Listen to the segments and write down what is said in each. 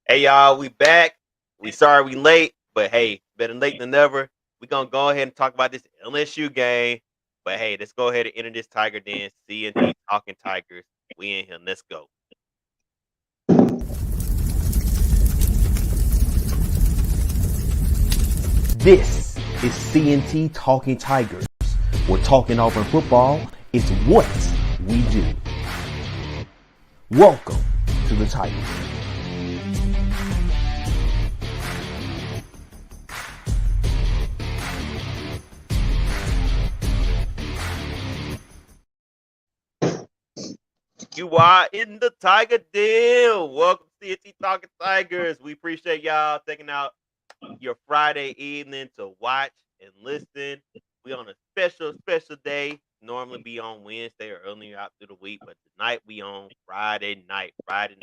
Hey y'all, we back. We sorry we late, but hey, better late than never. We gonna go ahead and talk about this LSU game. But hey, let's go ahead and enter this Tiger dance. C&T Talking Tigers. We in here. Let's go. This is C&T Talking Tigers. We're talking Auburn football. It's what we do. Welcome to the Tigers. You are in the Tiger deal. Welcome to C&T Talking Tigers. We appreciate y'all taking out your Friday evening to watch and listen. We on a special day. Normally be on Wednesday or earlier out through the week, but tonight we on Friday night. Friday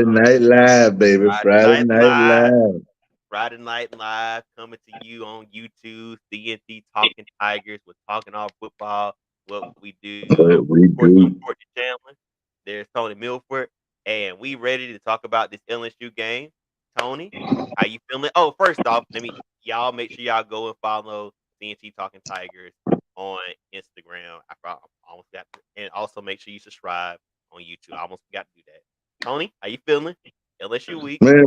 Night Live, baby. Friday Friday night Night live. Live. Friday Night Live coming to you on YouTube. C&T Talking Tigers. We're talking all football. What we do. What we Of course, I'm do. Courtney Chandler. There's Tony Milford, and we ready to talk about this LSU game. Tony, how you feeling? Oh, first off, y'all make sure y'all go and follow C&T Talking Tigers on Instagram. I almost got to, and also make sure you subscribe on YouTube. I almost forgot to do that. Tony, how you feeling? LSU week. Man,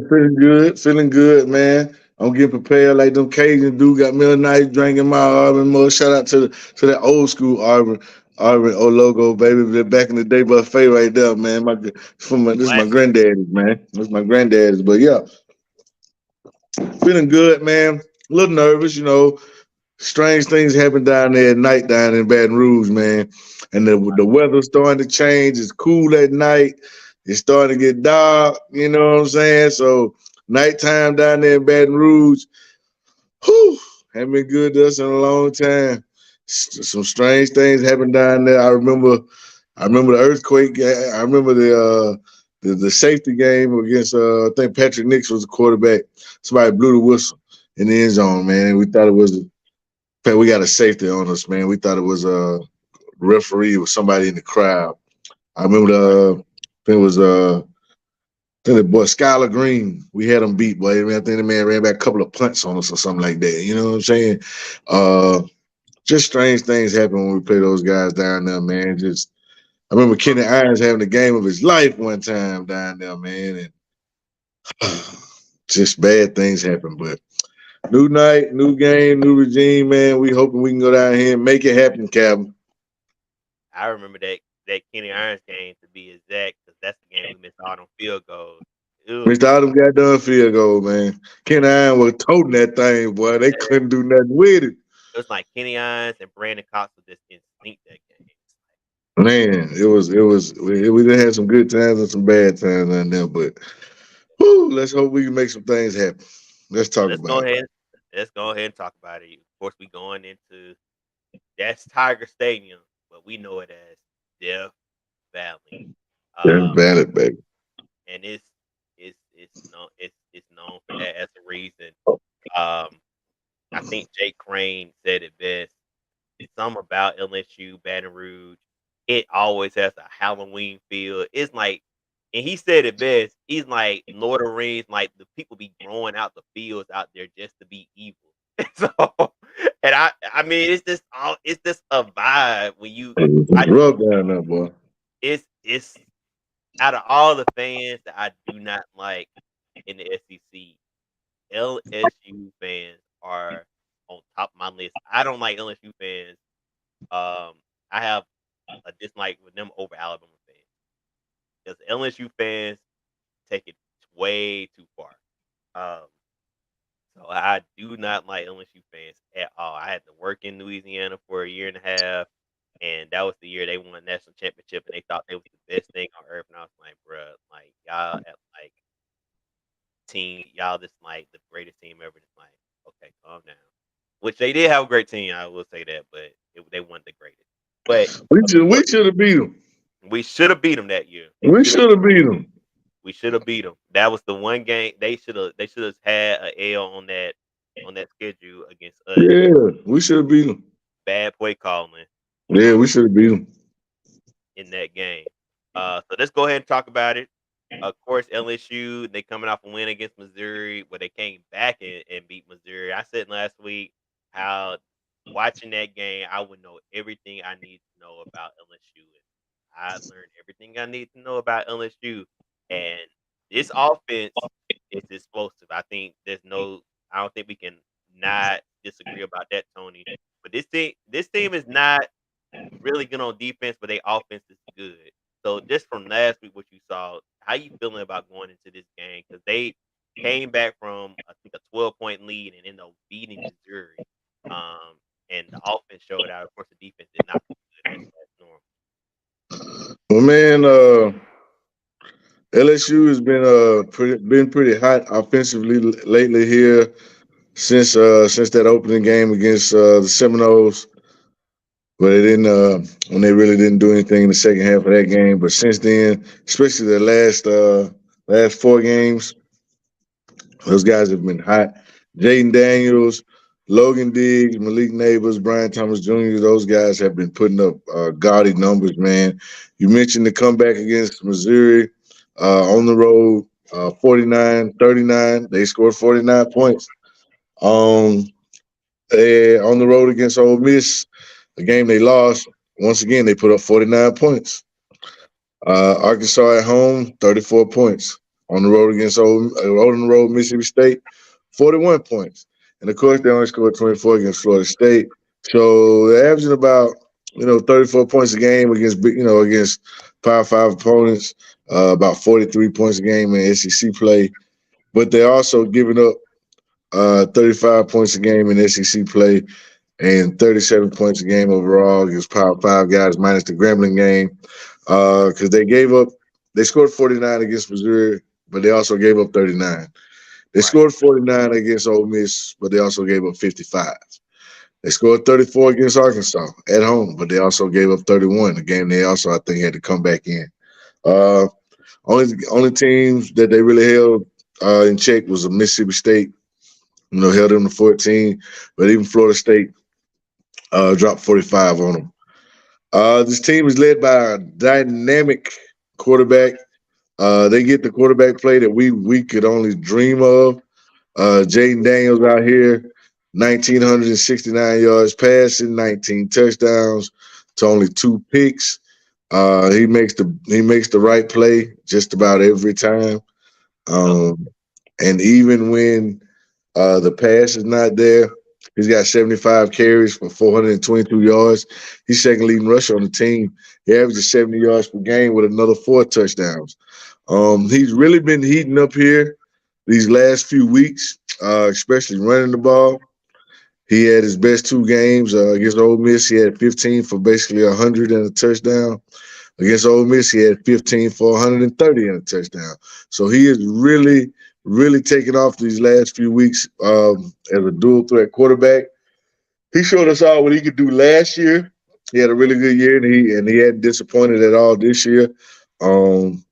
feeling good, man. I'm getting prepared like them Cajun dude got me a nice drink in my Auburn mug. Shout out to that old school Auburn logo, baby. That back in the day buffet right there, man. This is my Classic. granddaddy's, man. This is my granddaddy's. But yeah, feeling good, man. A little nervous, strange things happen down there at night down in Baton Rouge, man. And the weather's starting to change. It's cool at night. It's starting to get dark. You know what I'm saying? So nighttime down there in Baton Rouge, whew, haven't been good to us in a long time. Some strange things happened down there. I remember the earthquake. I remember the safety game against I think Patrick Nix was the quarterback. Somebody blew the whistle in the end zone, man. We thought it was. We got a safety on us, man. We thought it was a referee or somebody in the crowd. I remember I think the boy Skylar Green. We had him beat, boy. I think the man ran back a couple of punts on us or something like that. You know what I'm saying? Just strange things happen when we play those guys down there, man. I remember Kenny Irons having the game of his life one time down there, man, and just bad things happen. But new night, new game, new regime, man. We hoping we can go down here and make it happen, Calvin. I remember that Kenny Irons game to be exact, because that's the game we missed out on field goals. Mr. Autumn got done field goal, man. Kenny Irons was toting that thing, boy. They couldn't do nothing with it. It was like Kenny Irons and Brandon Cox just didn't sneak that game. Man, we done had some good times and some bad times on there, but let's hope we can make some things happen. Let's So talk about it. let's go ahead and talk about it. Of course, we going into that's Tiger Stadium, but we know it as Death Valley. That's Um, valid, baby. and it's known for that as a reason. Um, I think Jake Crane said it best. It's something about LSU, Baton Rouge. It always has a Halloween feel. It's like, and he said it best. He's like Lord of the Rings, like the people be growing out the fields out there just to be evil. So, and I mean, it's just a vibe when you. It's I rough down there, boy. it's out of all the fans that I do not like in the SEC, LSU fans are on top of my list. I don't like LSU fans. I have a dislike with them over Alabama fans, because LSU fans take it way too far. Um, so I do not like LSU fans at all. I had to work in Louisiana for a year and a half, and that was the year they won the national championship, and they thought they was the best thing on earth. And I was like, bruh, like y'all at like team, y'all just like the greatest team ever. Just like, okay, calm down. Which they did have a great team, I will say that, but they weren't the greatest. But We should have beat them. we should have beat them that year. We should have beat them. We should have beat them. That was the one game they should have had an L on that schedule against us. Yeah, we should have beat them. Bad play calling Yeah, we should have beat them. in that game. So let's go ahead and talk about it. Of course, LSU, they coming off a win against Missouri, where they came back and beat Missouri. I said last week how watching that game, I would know everything I need to know about LSU. And I learned everything I need to know about LSU. And this offense is explosive. I don't think we can not disagree about that, Tony. But this team is not really good on defense, but their offense is good. So just from last week, what you saw, how you feeling about going into this game? Because they came back from I think a 12-point lead and ended up beating Missouri. Um, and the offense showed out. Of course, the defense did not play good as normal. Well, man, LSU has been pretty hot offensively lately here since that opening game against the Seminoles. But it didn't when they really didn't do anything in the second half of that game. But since then, especially the last four games, those guys have been hot. Jaden Daniels, Logan Diggs, Malik Neighbors, Brian Thomas Jr., those guys have been putting up gaudy numbers, man. You mentioned the comeback against Missouri on the road, 49-39. They scored 49 points. Um, on the road against Ole Miss, a game they lost. Once again, they put up 49 points. Arkansas at home, 34 points. On the road on the road Mississippi State, 41 points. And of course, they only scored 24 against Florida State. So they're averaging about 34 points a game against Power Five opponents. About 43 points a game in SEC play. But they're also giving up 35 points a game in SEC play and 37 points a game overall against Power Five guys minus the Grambling game. Because they scored 49 against Missouri, but they also gave up 39. They Right, scored 49 against Ole Miss, but they also gave up 55. They scored 34 against Arkansas at home, but they also gave up 31. The game they also, I think, had to come back in. Uh, only teams that they really held in check was a Mississippi State. Held them to 14, but even Florida State dropped 45 on them. This team is led by a dynamic quarterback. They get the quarterback play that we could only dream of. Jaden Daniels out here, 1,969 yards passing, 19 touchdowns to only 2 picks. He makes the right play just about every time. yep, And even when the pass is not there, he's got 75 carries for 422 yards. He's second leading rusher on the team. He averages 70 yards per game with another 4 touchdowns. He's really been heating up here these last few weeks, especially running the ball. He had his best 2 games against Ole Miss. He had 15 for basically 100 and a touchdown. Against Ole Miss, he had 15 for 130 and a touchdown. So he is really, really taking off these last few weeks as a dual threat quarterback. He showed us all what he could do last year. He had a really good year, and he hadn't disappointed at all this year. Um,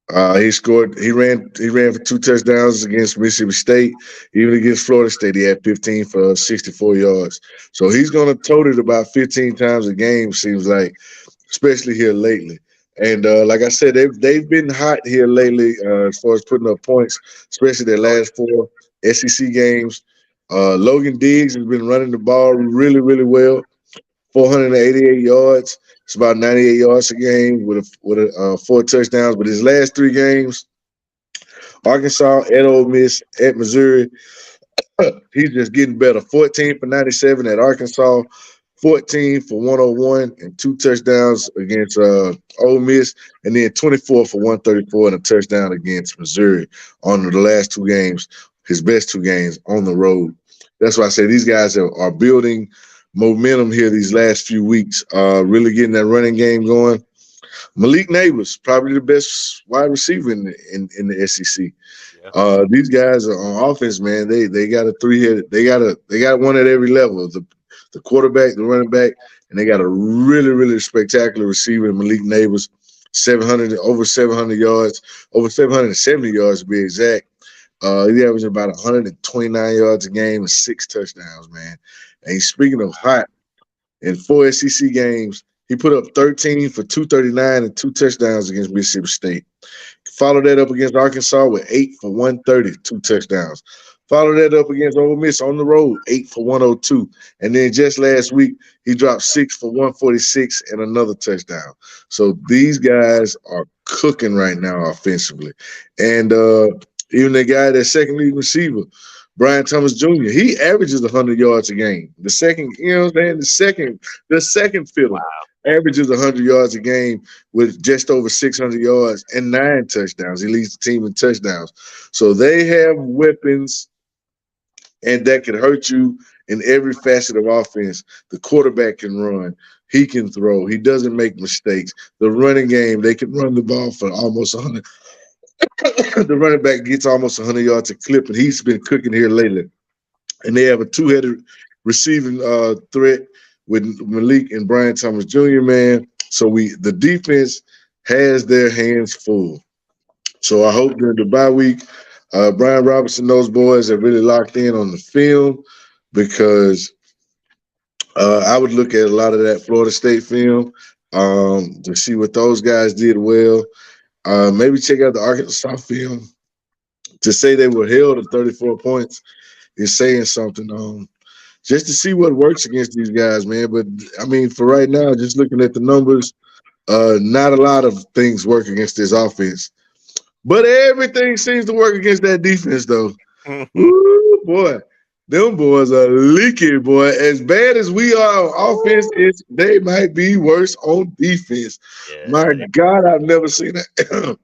he ran for 2 touchdowns against Mississippi State. Even against Florida State, he had 15 for 64 yards. So he's going to tote it about 15 times a game, seems like, especially here lately. And like I said, they've been hot here lately as far as putting up points, especially their last 4 SEC games. Logan Diggs has been running the ball really, really well. 488 yards. It's about 98 yards a game with 4 touchdowns. But his last 3 games, Arkansas, at Ole Miss, at Missouri, he's just getting better. 14 for 97 at Arkansas, 14 for 101 and 2 touchdowns against Ole Miss, and then 24 for 134 and a touchdown against Missouri on the last 2 games, his best 2 games on the road. That's why I say these guys are building momentum here these last few weeks, really getting that running game going. Malik Neighbors, probably the best wide receiver in the SEC. yeah. These guys are on offense, man. They got a 3-headed. They got one at every level. The quarterback, the running back, and they got a really, really spectacular receiver, Malik Neighbors, 700 yards, over 770 yards to be exact. He's averaging about 129 yards a game and 6 touchdowns, man. And speaking of hot, in 4 SEC games, he put up 13 for 239 and 2 touchdowns against Mississippi State. Follow that up against Arkansas with 8 for 130, 2 touchdowns. Follow that up against Ole Miss on the road, 8 for 102. And then just last week, he dropped 6 for 146 and another touchdown. So these guys are cooking right now offensively. And even the guy, that second leading receiver, Brian Thomas Jr., he averages 100 yards a game. The second, you know what I'm saying? The second fiddle averages 100 yards a game with just over 600 yards and 9 touchdowns. He leads the team in touchdowns. So they have weapons, and that can hurt you in every facet of offense. The quarterback can run. He can throw. He doesn't make mistakes. The running game, they can run the ball for almost 100. The running back gets almost 100 yards a clip, and he's been cooking here lately. And they have a two-headed receiving threat with Malik and Brian Thomas Jr., man. So the defense has their hands full. So I hope during the bye week, Brian Robinson, those boys are really locked in on the film, because I would look at a lot of that Florida State film to see what those guys did well. Maybe check out the Arkansas film. To say they were held to 34 points is saying something. Just to see what works against these guys, man. But I mean, for right now, just looking at the numbers, not a lot of things work against this offense. But everything seems to work against that defense, though. Woo, boy. Them boys are leaky, boy. As bad as we are on offense, they might be worse on defense. Yeah. My God, I've never seen that.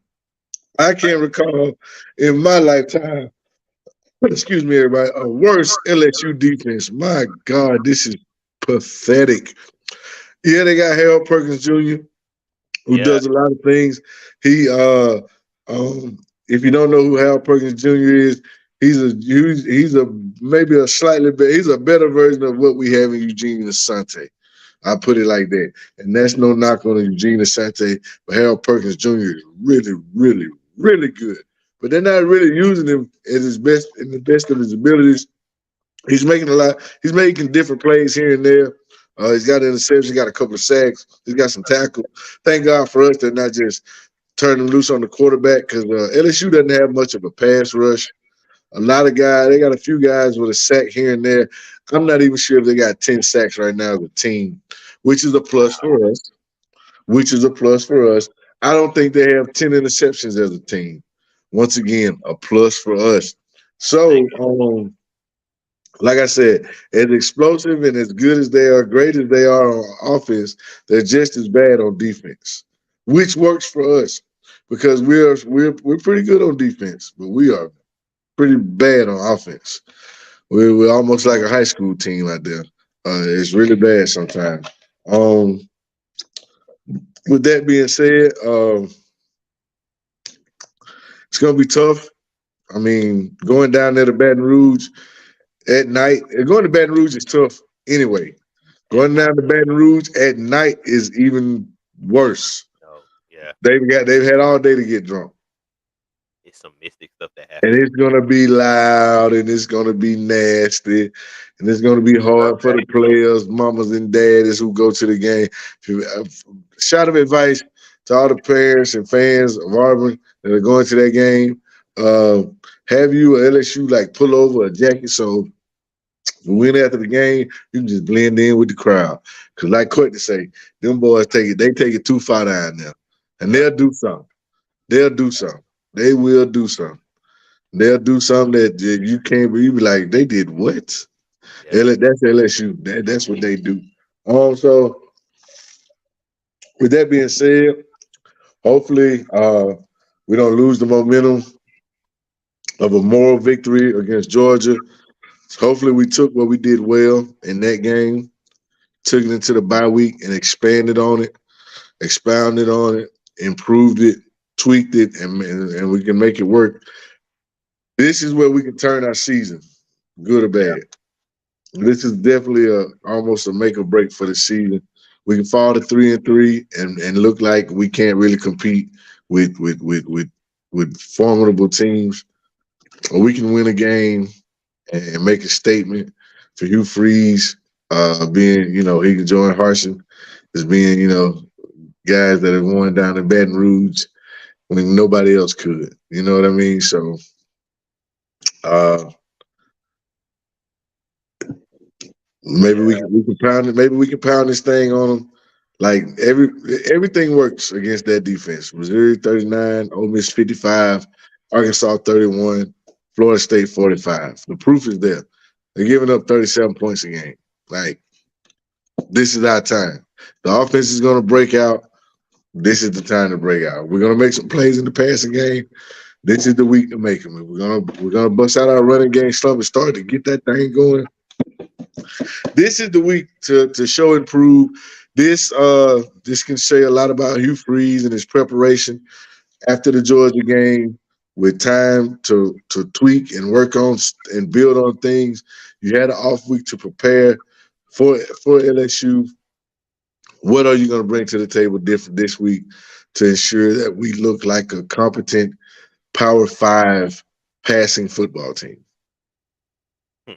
I can't recall in my lifetime, excuse me, everybody, a worse LSU defense. My God, this is pathetic. Yeah, they got Harold Perkins Jr., who does a lot of things. He, if you don't know who Harold Perkins Jr. is, he's a maybe a slightly better, he's a better version of what we have in Eugene Asante. I put it like that. And that's no knock on Eugene Asante, but Harold Perkins Jr. is really, really, really good. But they're not really using him at his best, in the best of his abilities. He's making different plays here and there. He's got an interception, he's got a couple of sacks, he's got some tackles. Thank God for us, they're not just turning loose on the quarterback, because LSU doesn't have much of a pass rush. A lot of guys, they got a few guys with a sack here and there. I'm not even sure if they got 10 sacks right now as a team, which is a plus for us. I don't think they have 10 interceptions as a team. Once again, a plus for us. So, like I said, as explosive and as good as they are, great as they are on offense, they're just as bad on defense, which works for us because we're pretty good on defense, but we are pretty bad on offense. We're almost like a high school team out there. It's really bad sometimes. With that being said, it's going to be tough. I mean, going down there to Baton Rouge at night, going to Baton Rouge is tough anyway. Going down to Baton Rouge at night is even worse. Oh, yeah. They've had all day to get drunk. It's some mystic stuff that happens. And it's gonna be loud, and it's gonna be nasty, and it's gonna be hard for the players, mamas and daddies who go to the game. Shot of advice to all the parents and fans of Auburn that are going to that game: have you or LSU like pull over a jacket so when after the game you can just blend in with the crowd. Because like Courtney say, them boys take it too far down there, and they'll do something. They will do something. They'll do something that you can't believe. You be like, they did what? Yeah. That's LSU. That's what they do. So, with that being said, hopefully we don't lose the momentum of a moral victory against Georgia. Hopefully we took what we did well in that game, took it into the bye week and expanded on it, expounded on it, improved it, tweaked it, and we can make it work. This is where we can turn our season, good or bad. This is definitely almost a make or break for the season. We can fall to 3-3 and look like we can't really compete with formidable teams, or we can win a game and make a statement for Hugh Freeze being, he can join Harsin as being, guys that have won down in Baton Rouge. when nobody else could. You know what I mean? So uh, maybe Yeah. we can pound it. Maybe we can pound this thing on them. Like everything works against that defense. Missouri 39, Ole Miss 55, Arkansas 31, Florida State 45. The proof is there. They're giving up 37 points a game. Like this is our time. The offense is going to break out. This is the time to break out. We're going to make some plays in the passing game. This is the week to make them. We're gonna bust out our running game slump and start to get that thing going. This is the week to show and prove. This can say a lot about Hugh Freeze and his preparation after the Georgia game, with time to tweak and work on and build on things. You had an off week to prepare for LSU. What are you going to bring to the table different this week to ensure that we look like a competent Power Five passing football team? Hmm.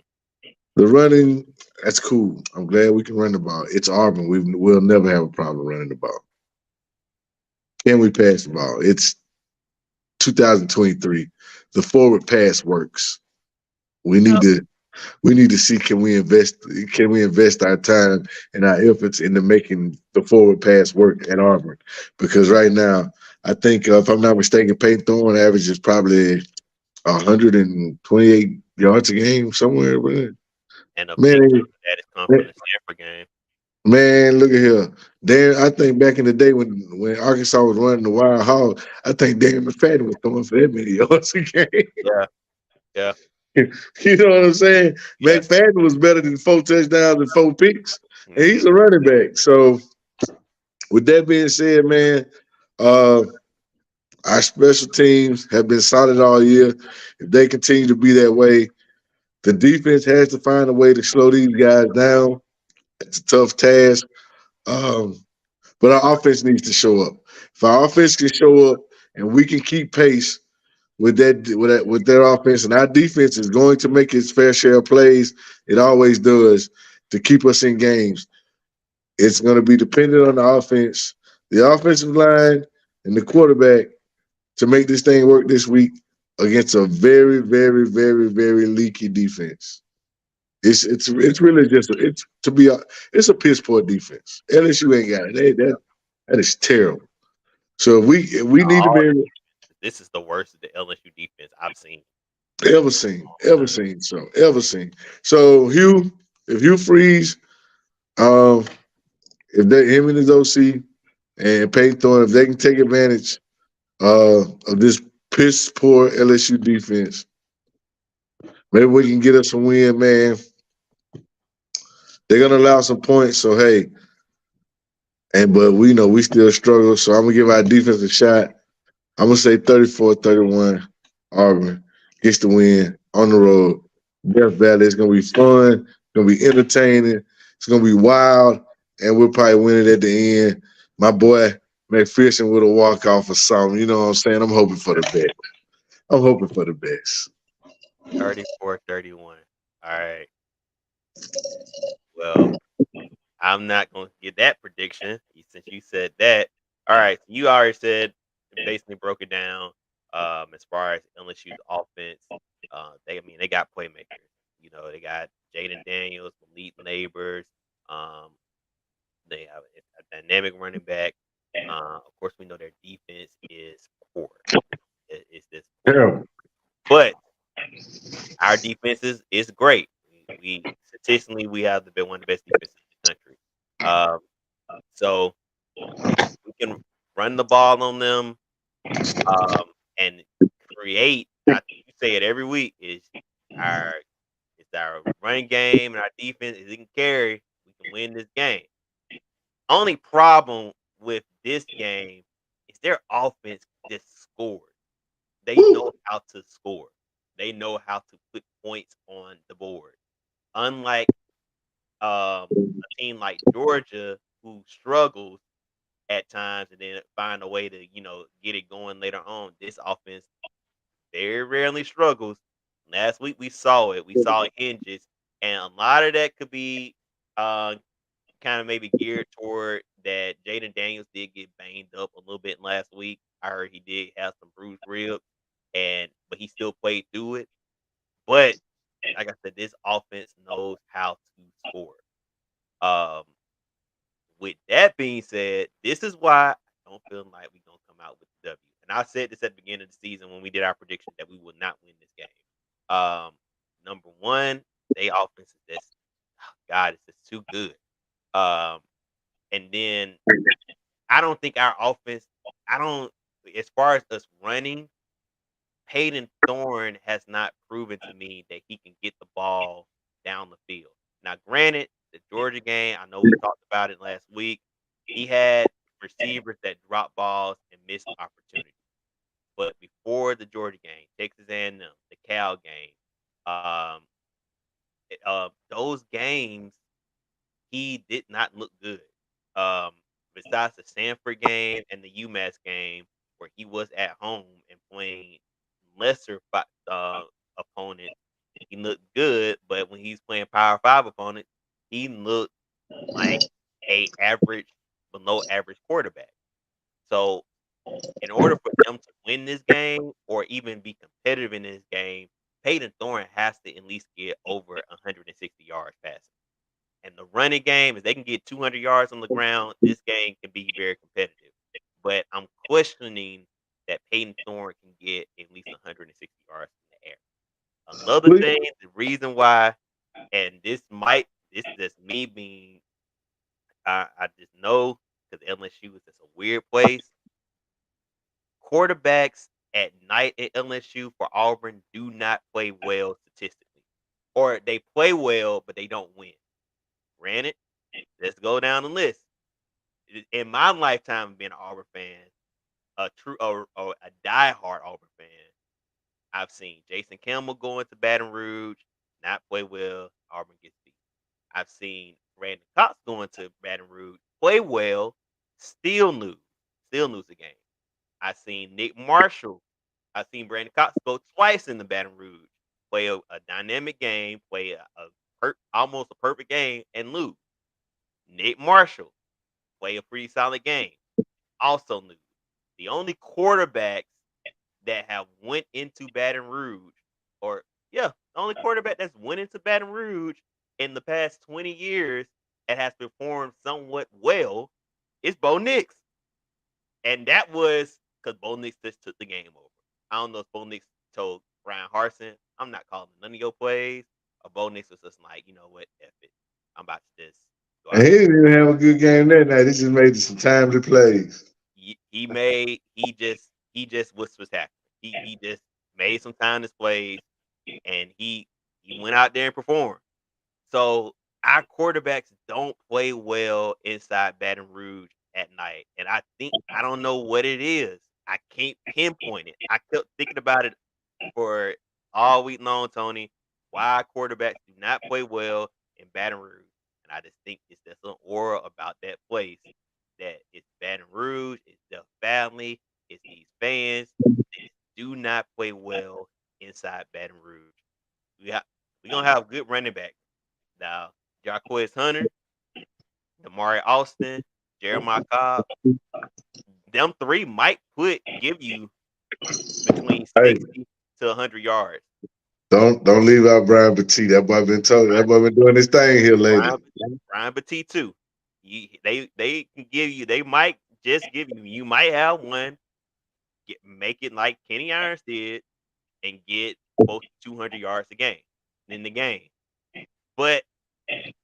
The running, that's cool. I'm glad we can run the ball. It's Auburn. We'll never have a problem running the ball. Can we pass the ball? It's 2023. The forward pass works. We need Yep. to see can we invest our time and our efforts into making the forward pass work at Auburn, because right now I think if I'm not mistaken, Peyton Thorne averages probably 128 yards a game somewhere. And a big chunk Man, of that has come man, from the Stanford game. man, look at here. Dan, I think back in the day when Arkansas was running the wild hog, I think Dan McFadden was throwing for that many yards a game. Yeah. Yeah. You know what I'm saying? Yeah. McFadden was better than 4 touchdowns and 4 picks, and Hmm. he's a running back. So, with that being said, man, uh, our special teams have been solid all year. If they continue to be that way, the defense has to find a way to slow these guys down. It's a tough task, um, but our offense needs to show up. If our offense can show up and we can keep pace with their offense, and our defense is going to make its fair share of plays. It always does to keep us in games. It's going to be dependent on the offense, the offensive line, and the quarterback to make this thing work this week against a very, very, very, very leaky defense. It's really just it's a piss poor defense. LSU ain't got it. That is terrible. So if we need to All be able this is the worst of the LSU defense I've seen. ever seen. So Hugh, if Hugh Freeze, um, if they him and his OC and Peyton Thorne, if they can take advantage of this piss poor LSU defense, maybe we can get us a win, man. They're gonna allow some points, so hey, but we know we still struggle. So I'm gonna give our defense a shot. I'm gonna say 34-31. Auburn gets the win on the road. Death Valley is gonna be fun. It's gonna be entertaining. It's gonna be wild, and we'll probably win it at the end. My boy McPherson with a walk off or something. You know what I'm saying? I'm hoping for the best. I'm hoping for the best. 34-31. All right. Well, I'm not going to get that prediction since you said that. All right. You already said, basically broke it down as far as LSU's offense. They got playmakers. You know, they got Jaden Daniels, Malik Neighbors. Um, they have a dynamic running back. Of course, we know their defense is poor. It's disappointing. Yeah. But our defense is great. We statistically we have one of the best defenses in the country. Um, so if we can run the ball on them and create, I think you say it every week, our our running game and our defense. If it can carry, we can win this game. Only problem with this game is their offense just scores. They Woo. know how to score. They know how to put points on the board. Unlike a team like Georgia who struggles at times and then find a way to, get it going later on. This offense very rarely struggles. Last week we saw it. We saw hinges, and a lot of that could be uh, kind of maybe geared toward that Jaden Daniels did get banged up a little bit last week. I heard he did have some bruised ribs, but he still played through it. But like I said, this offense knows how to score. Um, with that being said, this is why I don't feel like we're gonna come out with the W. And I said this at the beginning of the season when we did our prediction that we would not win this game. Number one, they offense is just God, it's just too good. Um, and then I don't think our offense. I don't as far as us running. Peyton Thorne has not proven to me that he can get the ball down the field. Now, granted, the Georgia game, I know we talked about it last week. He had receivers that dropped balls and missed opportunities. But before the Georgia game, Texas A&M, the Cal game, um, those games, he did not look good. Um, besides the Stanford game and the UMass game, where he was at home and playing lesser opponents, he looked good. But when he's playing Power Five opponents, he looked like a average, below average quarterback. So, in order for them to win this game or even be competitive in this game, Peyton Thorne has to at least get over 160 yards passing. And the running game, if they can get 200 yards on the ground, this game can be very competitive. But I'm questioning that Peyton Thorne can get at least 160 yards in the air. Another thing, the reason why, and this just me being, I just know because LSU is just a weird place. Quarterbacks at night at LSU for Auburn do not play well statistically, or they play well but they don't win. Granted, let's go down the list. In my lifetime of being an Auburn fan, a true or a diehard Auburn fan, I've seen Jason Campbell go into Baton Rouge, not play well, Auburn gets beat. I've seen Brandon Cox go into Baton Rouge, play well, still lose the game. I've seen Nick Marshall. I've seen Brandon Cox go twice in the Baton Rouge, play a dynamic game, play almost a perfect game, and lose. Nick Marshall play a pretty solid game, also lose. The only quarterbacks that have went into Baton Rouge, or yeah, the only quarterback that's went into Baton Rouge in the past 20 years and has performed somewhat well is Bo Nix. And that was because Bo Nix just took the game over. I don't know if Bo Nix told Brian Harsin, I'm not calling none of your plays. Or Bo Nix was just like, you know what, F it. I'm about to just go And out he there. didn't even have a good game that night. He just made some timely plays. He just was happening. He just made some time displays and he went out there and performed. So our quarterbacks don't play well inside Baton Rouge at night. And I don't know what it is. I can't pinpoint it. I kept thinking about it for all week long, Tony. Why quarterbacks do not play well in Baton Rouge. And I just think it's just an aura about that place that it's Baton Rouge, it's the family, it's these fans. They just do not play well inside Baton Rouge. We have we're gonna have good running back now. Jarquez Hunter, Damari Austin, Jeremiah Cobb. Them three might give you between Hey, 60 to 100 yards. don't leave out Brian Petit. That boy been told. That boy been doing this thing here lately. Brian, Brian Petit too. They can give you. They might just give you. You might have one. Make it like Kenny Irons did and get close to 200 yards a game in the game. But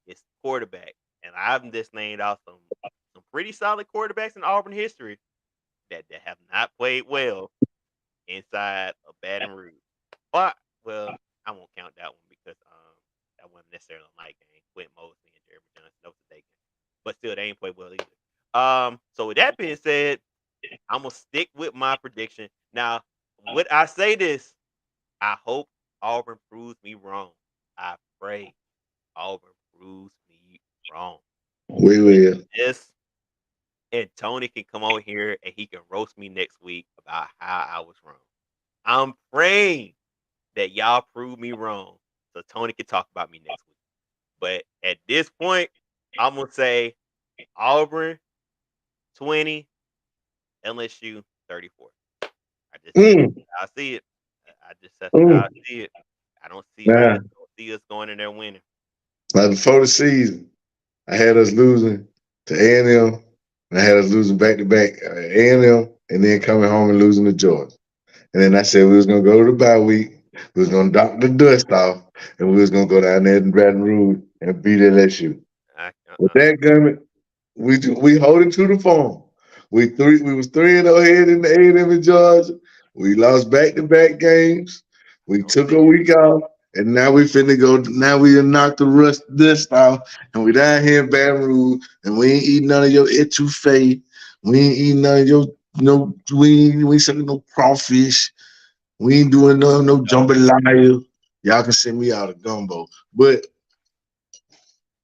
it's quarterback, and I've just named out some pretty solid quarterbacks in Auburn history that have not played well inside of Baton Rouge. But well, I won't count that one because that wasn't necessarily a night game. Quentin Mosley and Jeremy Johnson, that was a day game. But still, they ain't played well either. So with that being said, I'm gonna stick with my prediction. Now, would I say this? I hope Auburn proves me wrong. I pray Auburn proves me wrong. We will. Yes, and Tony can come over here and he can roast me next week about how I was wrong. I'm praying that y'all prove me wrong so Tony can talk about me next week. But at this point, I'm gonna say Auburn 20, LSU 34. I just said Mm, I see it. I just said mm. I see it. I don't see I Nah, just don't see us going in there winning. like before the season, I had us losing to A&M. And I had us losing back to back A&M, and then coming home and losing to Georgia. And then I said we was gonna go to the bye week. We was gonna knock the dust off, and we was gonna go down there in Baton Rouge and beat LSU. I, With that government, we holding to the form. We was 3-0 head in the A&M in Georgia. We lost back to back games. We don't took say a it. week off, and now we finna go. Now we done knocked the dust off, and we down here in Baton Rouge, and we ain't eating none of your etouffee. We ain't eating none of your we ain't selling no crawfish. We ain't doing no jambalaya. Y'all can send me out a gumbo, but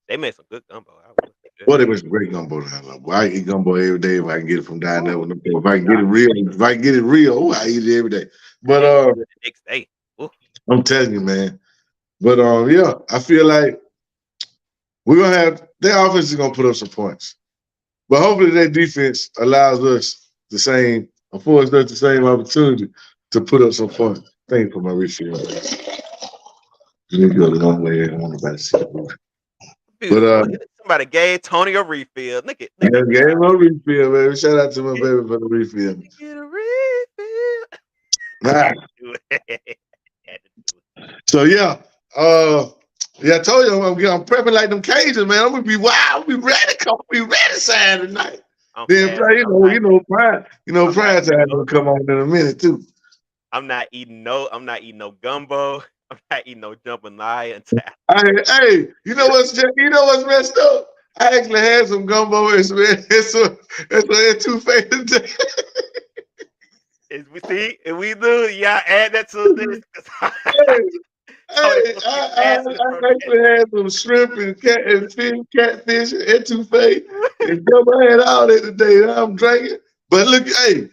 They made some good gumbo. I will say that. well, it was great gumbo down there. Boy, I eat gumbo every day if I can get it from down there. Ooh, If I can get it real, I eat it every day. But and the next day. Ooh, I'm telling you, man. But yeah, I feel like we're gonna have their offense is gonna put up some points. But hopefully their defense allows us affords us the same opportunity to put up some points. Thank you for my refill. You go the long way. I don't want nobody to see it. But beautiful. Somebody gave Tony a refill. Look yeah, at game on refill, baby. Shout out to my baby for the refill. get a refill. I Nah. had to do it. Had to do it. So yeah, yeah, I told you I'm prepping like them Cajuns, man. I'm gonna be wild. I'm gonna be ready. Come, be ready Saturday night. I'm Then fast. play, I'm not pride eating time no. gonna come on in a minute too. I'm not eating no gumbo. I'm not eating no jambalaya until Hey, you know what's messed up? I actually had some gumbo and some etouffee. we see if we do, y'all add that to this. 'Cause Hey, Tony hey, supposed to be I fasting from actually had some shrimp and catfish, and etouffee, and gumbo. I had all that today. And I'm drinking. But look, hey,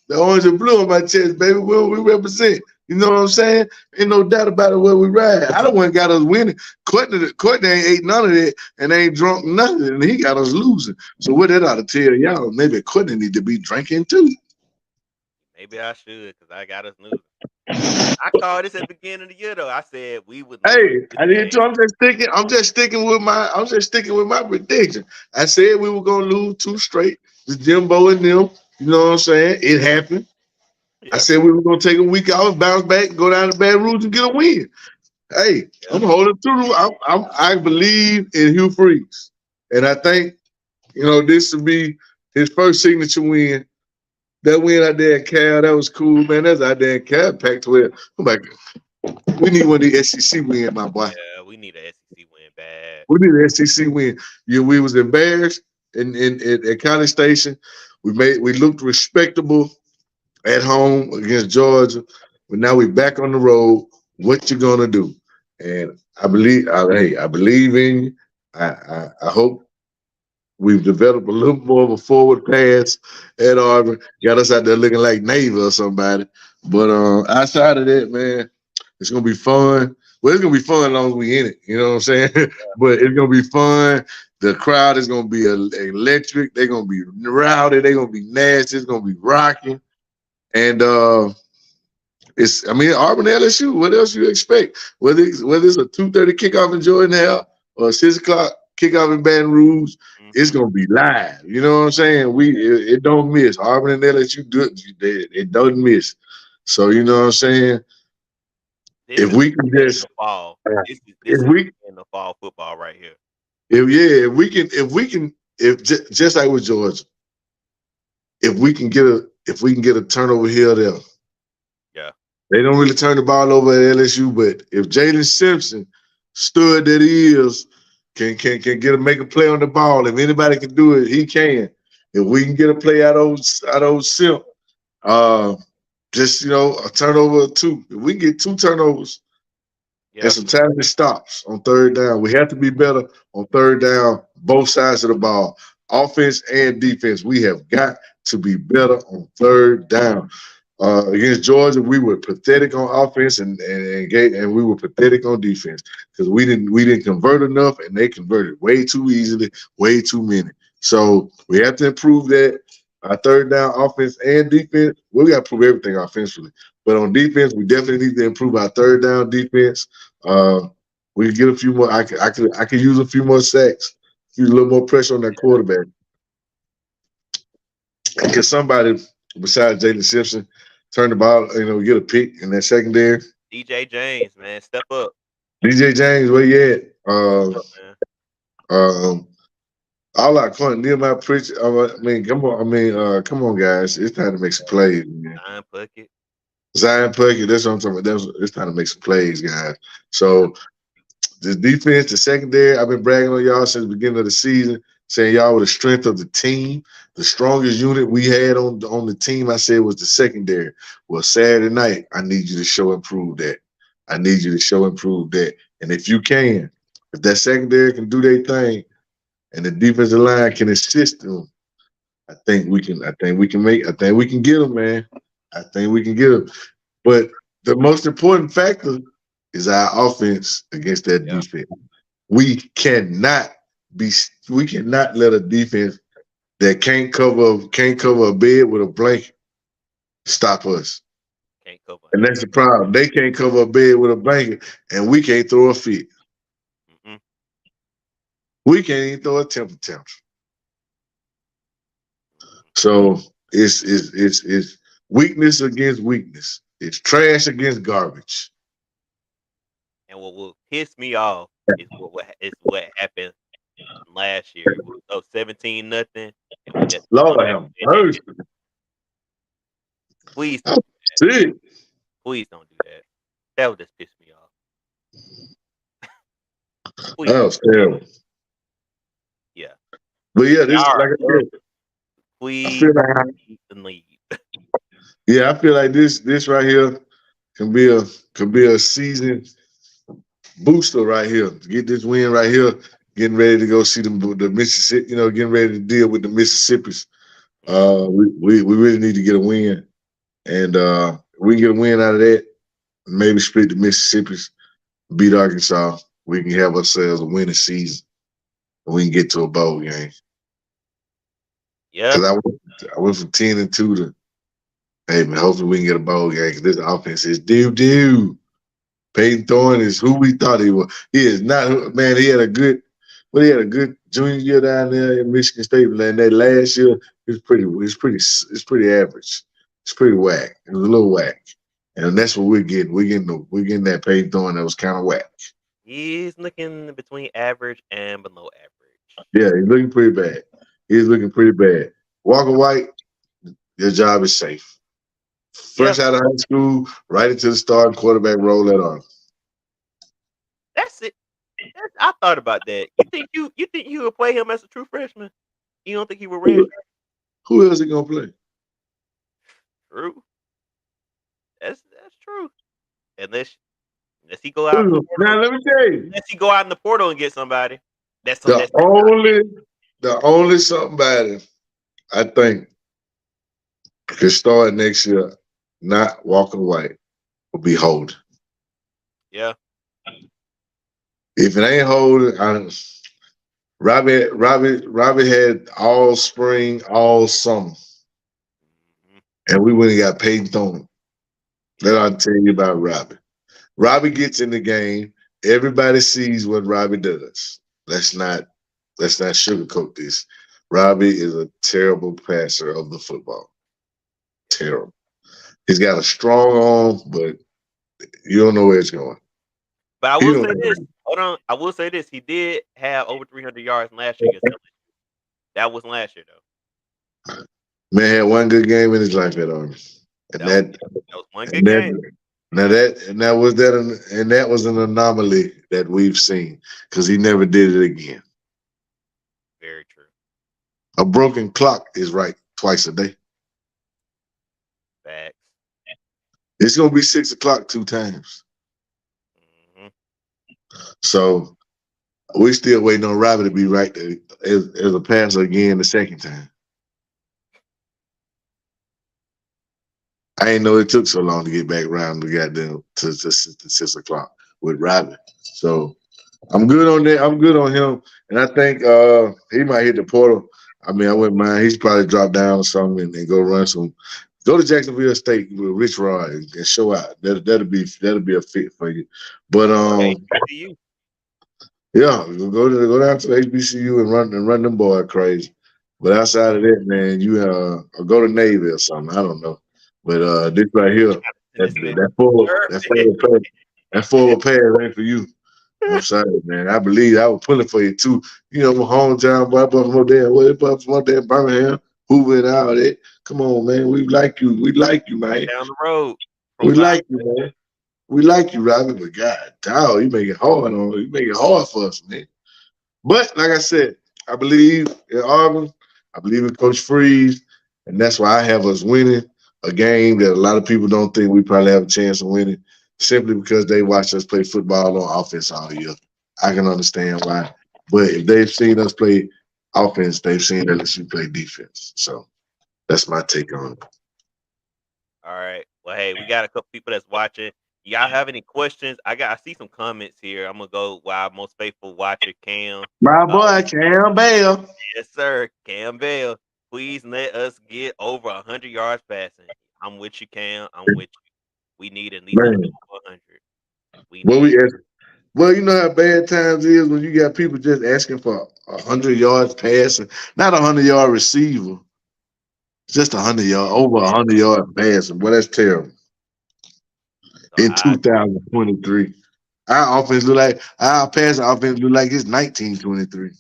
the orange and blue on my chest, baby. We represent. You know what I'm saying? Ain't no doubt about it where we ride. I don't want got us winning. Courtney ain't ate none of that and ain't drunk nothing, and he got us losing. So what that ought to tell y'all, maybe Courtney need to be drinking too. Maybe I should because I got us losing. I called this at the beginning of the year though. I said we would lose Hey, this I didn't. game. I'm just sticking with my prediction. I said we were gonna lose two straight. The Jimbo and them. You know what I'm saying? It happened. I Yeah, said we were gonna take a week off, bounce back, go down to Baton Rouge and get a win. Hey, yeah. I'm holding through. I believe in Hugh Freeze, and I think this will be his first signature win. That win out there at Cal, that was cool, man. That's out there at Cal, Pac-12. I'm like, we need one of the SEC win, my boy. Yeah, we need a SEC win bad. We need an SEC win. Yeah, we was embarrassed at College Station. We looked respectable at home against Georgia, but now we back on the road. What you gonna do? And I believe in you. I hope we've developed a little more of a forward pass at Auburn. Got us out there looking like Navy or somebody. But outside of that, man, it's gonna be fun. Well, it's gonna be fun as long as we in it. You know what I'm saying? But it's gonna be fun. The crowd is gonna be electric. They're gonna be rowdy. They're gonna be nasty. It's gonna be rocking. And Auburn LSU. What else you expect? Whether it's a 2:30 kickoff in Jordan Hare or a 6 o'clock kickoff in Baton Rouge, it's gonna be live. You know what I'm saying? It don't miss. Auburn and LSU do it doesn't miss. So you know what I'm saying? This If is we can in just the fall. if This is we in the fall football right here. if just like with Georgia, if we can get a turnover here or there. Yeah. They don't really turn the ball over at LSU, but if Jalen Simpson, stud that he is, can make a play on the ball, if anybody can do it, he can. If we can get a play out of Simp, just a turnover or two. If we can get two turnovers and Yeah. some timely stops on third down, we have to be better on third down, both sides of the ball, offense and defense. We have got to be better on third down. Against Georgia, we were pathetic on offense and we were pathetic on defense because we didn't convert enough and they converted way too easily, way too many. So we have to improve that. our third down offense and defense. Well, we got to prove everything offensively, but on defense, we definitely need to improve our third down defense. We can get a few more. I could use a few more sacks, use a little more pressure on that quarterback. Because somebody besides Jalen Simpson turn the ball, get a pick in that secondary. DJ James, man, step up. DJ James, where you at? Step up, man. All our corner, Nehemiah Pritchard. Come on. Come on, guys. It's time to make some plays, man. Zion Puckett. Zion Puckett, that's what I'm talking about. It's time to make some plays, guys. So the defense, the secondary, I've been bragging on y'all since the beginning of the season, saying y'all were the strength of the team. The strongest unit we had on the team, I said, was the secondary. Well, Saturday night, I need you to show and prove that. And if you can, if that secondary can do their thing, and the defensive line can assist them, I think we can get them, man. I think we can get them. But the most important factor is our offense against that defense. We cannot let a defense that can't cover a bed with a blanket stop us. And that's the problem. They can't cover a bed with a blanket, and we can't throw a fit. Mm-hmm. We can't even throw a temper tantrum. So it's weakness against weakness. It's trash against garbage. And what will piss me off is what happened last year. It was up 17-0. Lord have mercy. Please don't do that. Please don't do that. That would just piss me off. That was terrible. Yeah. But yeah, this like I said. Please leave. Yeah, I feel like this right here could be a season booster right here. Get this win right here, getting ready to go see the Mississippi, getting ready to deal with the Mississippis. We really need to get a win. And we get a win out of that, maybe split the Mississippis, beat Arkansas. We can have ourselves a winning season. And we can get to a bowl game. Yeah. Because I went from 10-2 to, hey, man, hopefully we can get a bowl game because this offense is doo-doo. Peyton Thorne is who we thought he was. He is not, man, he had a good junior year down there in Michigan State. And that last year, it's pretty average. It's pretty whack. It was a little whack. And that's what we're getting. We're getting that Peyton Thorne that was kind of whack. He's looking between average and below average. Yeah, he's looking pretty bad. He's looking pretty bad. Walker White, your job is safe. Fresh out of high school, right into the starting quarterback role at Auburn. That's it. I thought about that. You think you would play him as a true freshman? You don't think he would ready? Who else is gonna play? True. That's true. Unless he go out. Now let me tell you. Unless he go out in the portal and get somebody. The only somebody I think could start next year, not Walker White, will be Holden. Yeah. If it ain't Holden, Robbie had all spring, all summer. And we went and got Peyton Thorne. Let I tell you about Robbie. Robbie gets in the game. Everybody sees what Robbie does. Let's not sugarcoat this. Robbie is a terrible passer of the football. Terrible. He's got a strong arm, but you don't know where it's going. But I will say this. Hold on. I will say this. He did have over 300 yards last year against LSU. That wasn't last year, though. Man had one good game in his life at Auburn. That was one good game. That was an anomaly that we've seen because he never did it again. Very true. A broken clock is right twice a day. Facts. It's gonna be 6 o'clock 2 times. Mm-hmm. So we still waiting on Robbie to be right as a passer again the second time. I didn't know it took so long to get back around to goddamn to 6 o'clock with Robbie. So I'm good on that. I'm good on him, and I think he might hit the portal. I mean, I wouldn't mind. He's probably drop down or something and go run some. Go to Jacksonville State with Rich Rod and show out. That'll be a fit for you. But HBCU. yeah, go down to the HBCU and run them boys crazy. But outside of that, man, you or go to Navy or something. I don't know. But this right here, that This man, that forward sir. that forward pass, that forward pass ain't for you. I'm sorry, man. I believe I was pulling for you too. You know, my hometown boy, but from there, what about from there, Birmingham, Hoover and all that. Come on, man. We like you. We like you, Right man. down the road from We Violet. like you, man. We like you, Robbie. But God, dog, you make it hard on. You make it hard for us, man. But like I said, I believe in Auburn. I believe in Coach Freeze, and that's why I have us winning a game that a lot of people don't think we probably have a chance of winning, simply because they watched us play football on offense all year. I can understand why, but if they've seen us play offense, they've seen LSU play defense. So that's my take on it. All right. Well, hey, we got a couple people that's watching. Y'all have any questions? I see some comments here. I'm gonna go with our most faithful watcher, Cam. My Uh, boy Cam Bell. yes, sir, Cam Bell. Please let us get over 100 yards passing. I'm with you, Cam. I'm with you. We need at least Man, over 100. We what we need. ask. Well, you know how bad times is when you got people just asking for 100 yards passing, not 100 yard receiver, just 100 yard, over 100 yard passing. Well, that's terrible. So In I 2023, our offense look like our passing offense look like it's 1923.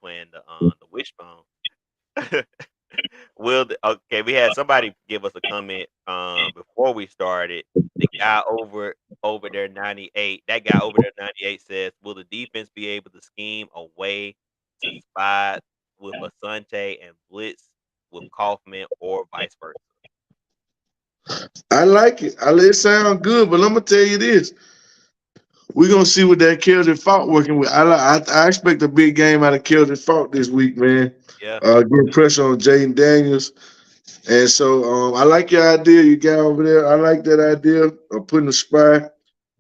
playing the wishbone. Okay, we had somebody give us a comment before we started. The guy over there 98. That guy over there 98 says, "Will the defense be able to scheme a way to spy with Asante and blitz with Kaufman or vice versa?" I like it. It sound good, but I'm gonna tell you this: we're gonna see what that Keldon Faulk working with. I expect a big game out of Keldon Faulk this week, man. Yeah, Getting pressure on Jaden Daniels. And so I like your idea you got over there. I like that idea of putting a spy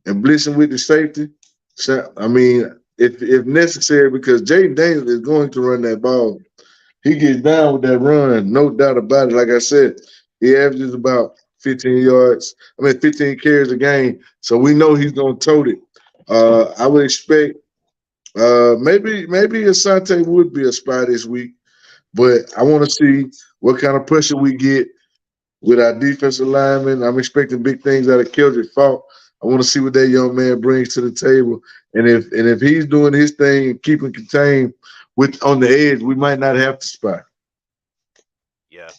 and blitzing with the safety. So I mean, if necessary, because Jaden Daniels is going to run that ball. He gets down with that run, no doubt about it. Like I said, he averages about 15 yards. 15 carries a game. So we know he's going to tote it. I would expect maybe Asante would be a spy this week, but I want to see what kind of pressure we get with our defensive linemen. I'm expecting big things out of Keldrick Faulk. I want to see what that young man brings to the table. And if he's doing his thing and keeping contained with on the edge, we might not have to spy. yeah.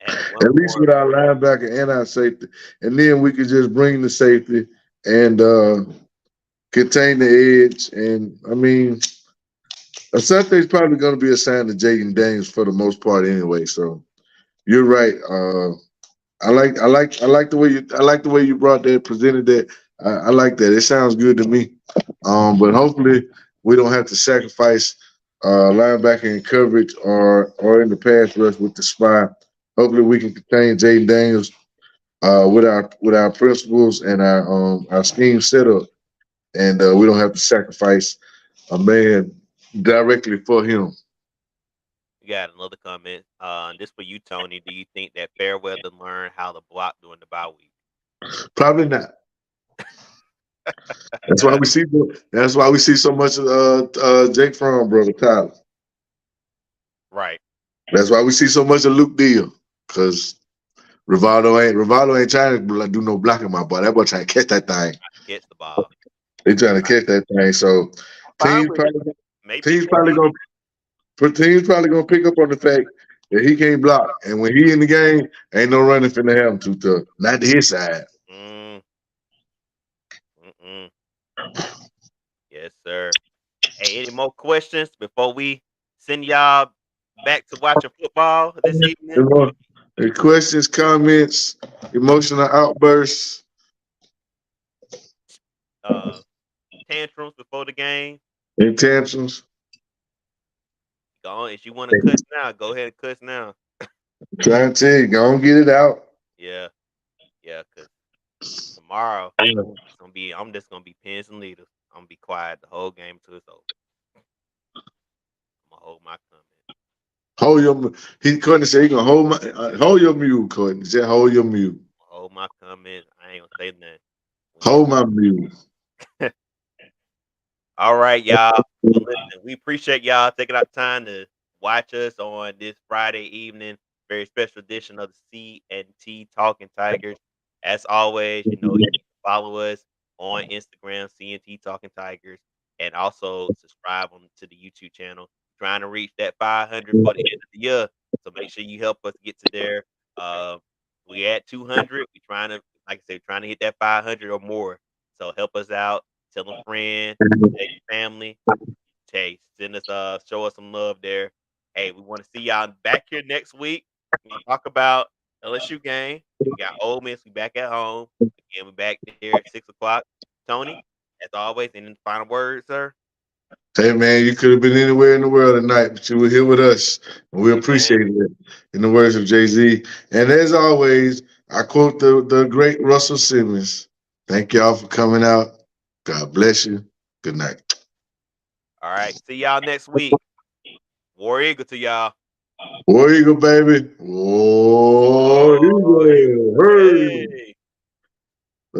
And one At least more. with our linebacker and our safety. And then we could just bring the safety and contain the edge. And I mean, Asante's probably going to be assigned to Jaden Daniels for the most part anyway. So you're right. I like the way you brought that, presented that. I like that. It sounds good to me. But hopefully we don't have to sacrifice linebacker in coverage or in the pass rush with the spy. Hopefully we can contain Jaden Daniels with our principles and our scheme setup, and we don't have to sacrifice a man directly for him. We got another comment. This for you, Tony. Do you think that Fairweather learned how to block during the bye week? Probably not. That's why we see. That's why we see so much of Jake Fromm, brother Tyler. Right. That's why we see so much of Luke Deal, because Rivaldo ain't trying to do no blocking, my boy. That boy trying to catch that thing. Gets the ball. They trying to catch that thing. So Fine teams with it. probably Maybe teams probably gonna teams probably gonna pick up on the fact that he can't block, and when he in the game, ain't no running finna have him too tough. Not to his side. Mm, mm-mm. Yes, sir. Hey, any more questions before we send y'all back to watching football this evening? You know, the questions, comments, emotional outbursts. Uh, Tantrums before the game. Intentions. Go on. If you want to cuss now, go ahead and cuss now. Trying to tell you, go and get it out. Yeah, yeah. Cause tomorrow it's gonna be. I'm just gonna be pins and needles. I'm gonna be quiet the whole game until it's over. I'm gonna hold my comment. Hold your. Courtney said he gonna hold your mute. Courtney said hold your mute. Hold my comment. I ain't gonna say nothing. Hold my mute. All right, y'all. Well, listen, we appreciate y'all taking out time to watch us on this Friday evening. Very special edition of the C&T Talking Tigers. As always, you know, you can follow us on Instagram, C&T Talking Tigers, and also subscribe to the YouTube channel. Trying to reach that 500 for the end of the year, so make sure you help us get to there. Uh, we at 200. We trying to, like I said, trying to hit that 500 or more. So help us out. Tell a friend, tell your family. Hey, send us show us some love there. Hey, we want to see y'all back here next week. We talk about LSU game. We got Ole Miss. We back at home. Again, we back there at 6 o'clock. Tony, as always, any final words, sir? Hey man, you could have been anywhere in the world tonight, but you were here with us, and we Amen. appreciate it. In the words of Jay-Z, and as always, I quote the great Russell Simmons. Thank y'all for coming out. God bless you. Good night. All right. See y'all next week. War Eagle to y'all. War Eagle, baby. War Oh, Eagle. Hey.